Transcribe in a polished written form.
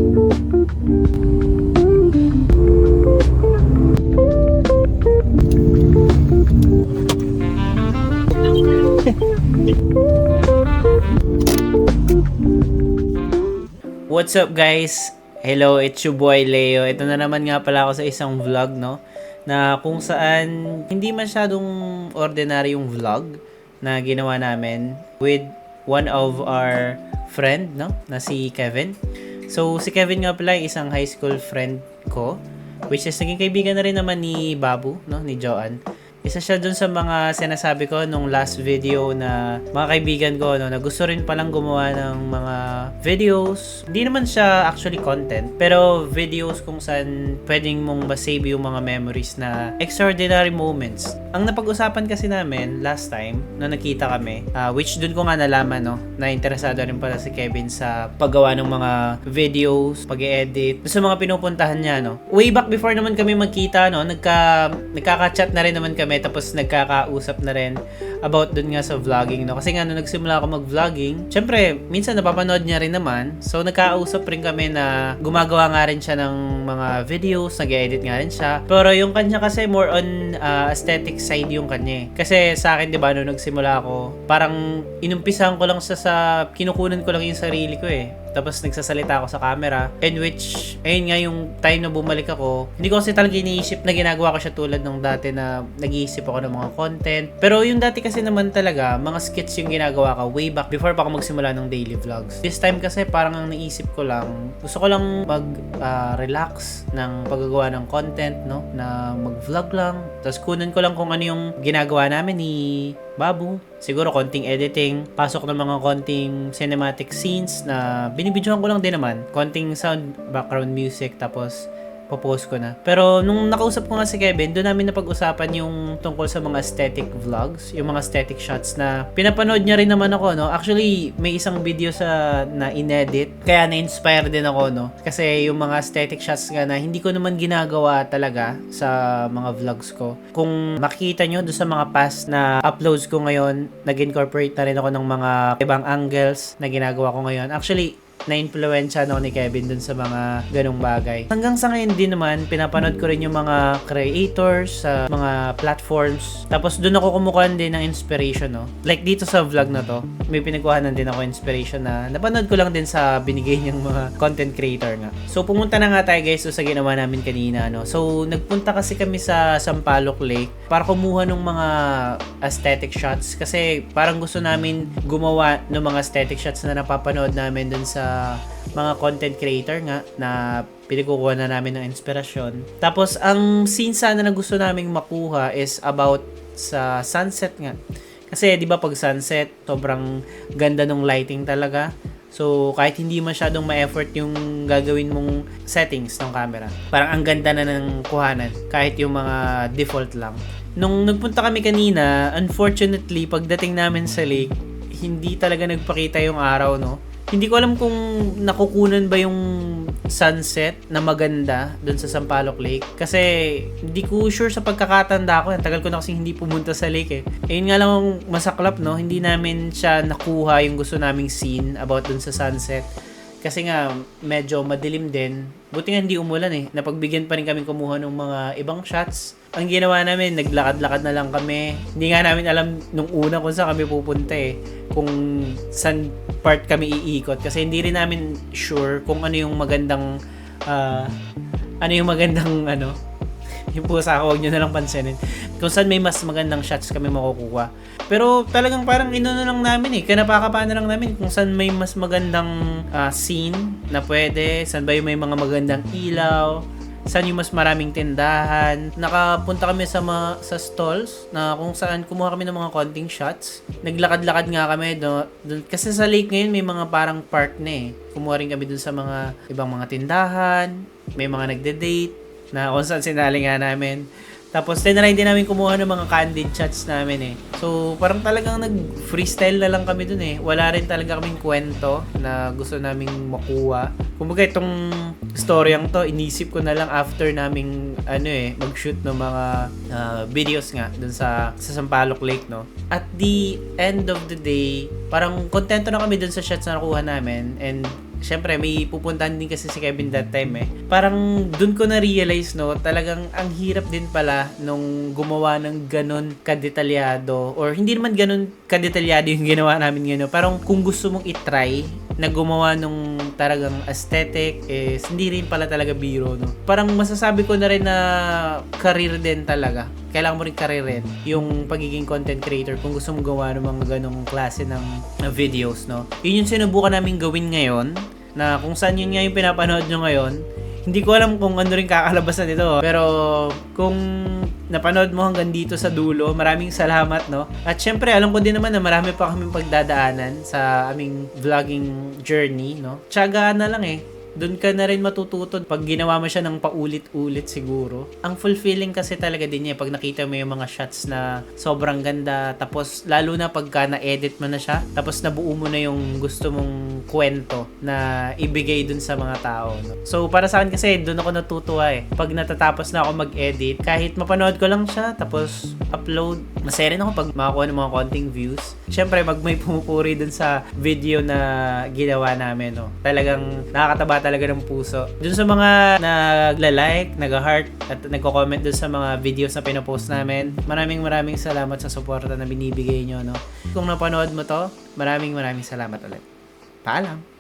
What's up guys? Hello, it's your boy Leo. Ito na naman nga pala ako sa isang vlog, no? Na kung saan hindi masyadong ordinary yung vlog na ginawa namin with one of our friend, no? Na si Kevin. So, si Kevin nga pala isang high school friend ko, which is naging kaibigan na rin naman ni Babu, no? Ni Joanne. Isa siya dun sa mga sinasabi ko nung last video na mga kaibigan ko, no, na gusto rin palang gumawa ng mga videos. Hindi naman siya actually content, pero videos kung saan pwedeng mong masave yung mga memories na extraordinary moments. Ang napag-usapan kasi namin last time na nakita kami, which dun ko nga nalaman, no, na interesado rin pala si Kevin sa paggawa ng mga videos, pag-edit, sa mga pinupuntahan niya, no. Way back before naman kami magkita, no, nagkaka-chat na rin naman kami, tapos nagkakausap na rin about dun nga sa vlogging, no? Kasi nga nung nagsimula ako mag-vlogging, syempre minsan napapanood niya rin naman, so nagkausap rin kami na gumagawa nga rin siya ng mga videos, nag-edit nga rin siya, pero yung kanya kasi more on aesthetic side yung kanya, kasi sa akin, di ba, nung nagsimula ako, parang inumpisahan ko lang sa kinukunan ko lang yung sarili ko tapos nagsasalita ako sa camera, in which, ayun nga yung time na bumalik ako, hindi ko kasi talaga iniisip na ginagawa ko siya tulad ng dati na nag-iisip ako ng mga content. Pero yung dati kasi naman talaga, mga skits yung ginagawa ko way back before pa ako magsimula ng daily vlogs. This time kasi parang ang naisip ko lang, gusto ko lang mag-relax ng paggagawa ng content, no? Na mag-vlog lang. Tapos kunan ko lang kung ano yung ginagawa namin ni Babu. Siguro konting editing, pasok ng mga konting cinematic scenes na binibidyohan ko lang din naman. Konting sound, background music, tapos popost ko na. Pero nung nakausap ko nga si Kevin, doon namin napag-usapan yung tungkol sa mga aesthetic vlogs, yung mga aesthetic shots na pinapanood niya rin naman ako, no? Actually, may isang video na inedit, kaya na-inspire din ako, no? Kasi yung mga aesthetic shots nga na hindi ko naman ginagawa talaga sa mga vlogs ko. Kung makikita nyo doon sa mga past na uploads ko ngayon, nag-incorporate na rin ako ng mga ibang angles na ginagawa ko ngayon. Actually, na-influensya no ni Kevin dun sa mga ganong bagay. Hanggang sa ngayon din naman, pinapanood ko rin yung mga creators sa mga platforms. Tapos dun ako kumukuha din ng inspiration, no? Like dito sa vlog na to, may pinagkuhanan din ako inspiration na napanood ko lang din sa binigay niyang mga content creator nga. So pumunta na nga tayo guys sa ginawa namin kanina, no? So nagpunta kasi kami sa Sampaloc Lake para kumuha ng mga aesthetic shots kasi parang gusto namin gumawa ng mga aesthetic shots na napapanood namin dun sa mga content creator nga na pinagkukuha na namin ng inspirasyon. Tapos ang scene sana na gusto naming makuha is about sa sunset nga. Kasi 'di ba pag sunset, sobrang ganda ng lighting talaga. So kahit hindi masyadong ma-effort yung gagawin mong settings ng camera, parang ang ganda na ng kuhanan kahit yung mga default lang. Nung nagpunta kami kanina, unfortunately pagdating namin sa lake, hindi talaga nagpakita yung araw, no? Hindi ko alam kung nakukunan ba yung sunset na maganda doon sa Sampaloc Lake. Kasi hindi ko sure sa pagkakatanda ko. Tagal ko na kasi hindi pumunta sa lake Ayun nga lang ang masaklap, no? Hindi namin siya nakuha yung gusto naming scene about doon sa sunset. Kasi nga medyo madilim din. Buti nga hindi umulan Napagbigyan pa rin kami kumuha ng mga ibang shots. Ang ginawa namin, naglakad-lakad na lang kami. Hindi nga namin alam nung una kung saan kami pupunta kung saan part kami iikot. Kasi hindi rin namin sure kung ano yung magandang yung pusa ako, huwag nyo na lang pansinin. Kung saan may mas magandang shots kami makukuha. Pero talagang parang ino na lang namin kanapakapaan na lang namin kung saan may mas magandang scene na pwede, saan ba yung may mga magandang ilaw, saan yung mas maraming tindahan. Nakapunta kami sa stalls na kung saan kumuha kami ng mga konting shots. Naglakad-lakad nga kami doon. Kasi sa lake ngayon may mga parang park na Kumuha rin kami doon sa mga ibang mga tindahan. May mga nagde-date na kung saan sinali nga namin. Tapos tinry din namin kumuha ng mga candid shots namin So parang talagang nag-freestyle na lang kami dun Wala rin talaga kaming kwento na gusto naming makuha. Kumbaga itong storyang to, inisip ko na lang after naming mag-shoot ng mga videos nga dun sa Sampaloc Lake, no. At the end of the day, parang kontento na kami dun sa shots na nakuha namin, and syempre may pupuntahan din kasi si Kevin that time eh. Parang dun ko na-realize, no, talagang ang hirap din pala nung gumawa ng ganun kadetalyado, or hindi naman ganun kadetalyado yung ginawa namin ngayon. Parang kung gusto mong itry na gumawa nung talagang aesthetic is hindi rin pala talaga biro, no. Parang masasabi ko na rin na career din talaga. Kailangan mo rin karirin yung pagiging content creator kung gusto mong gawa ng mga ganong klase ng videos, no. Yun yung sinubukan namin gawin ngayon, na kung saan yun nga yung pinapanood nyo ngayon. Hindi ko alam kung ano rin kakalabasan nito, pero kung napanood mo hanggang dito sa dulo, maraming salamat, no. At syempre, alam ko din naman na marami pa kaming pagdadaanan sa aming vlogging journey, no. Tiyagaan na lang eh. Doon ka na rin matututo pag ginawa mo siya ng paulit-ulit siguro. Ang fulfilling kasi talaga din niya pag nakita mo yung mga shots na sobrang ganda, tapos lalo na pagka na-edit mo na siya, tapos nabuo mo na yung gusto mong kwento na ibigay dun sa mga tao, no? So para sa akin kasi doon ako natutuwa eh. Pag natatapos na ako mag-edit, kahit mapanood ko lang siya tapos upload, masaya rin ako pag makakuha ng mga konting views. Syempre may pumupuri dun sa video na ginawa namin, no. Talagang nakakataba talaga ng puso. Dun sa mga nagla-like, nag-heart, at nagko-comment dun sa mga videos na pinopost namin, maraming salamat sa suporta na binibigay nyo, no. Kung napanood mo to, maraming salamat ulit. Paalam!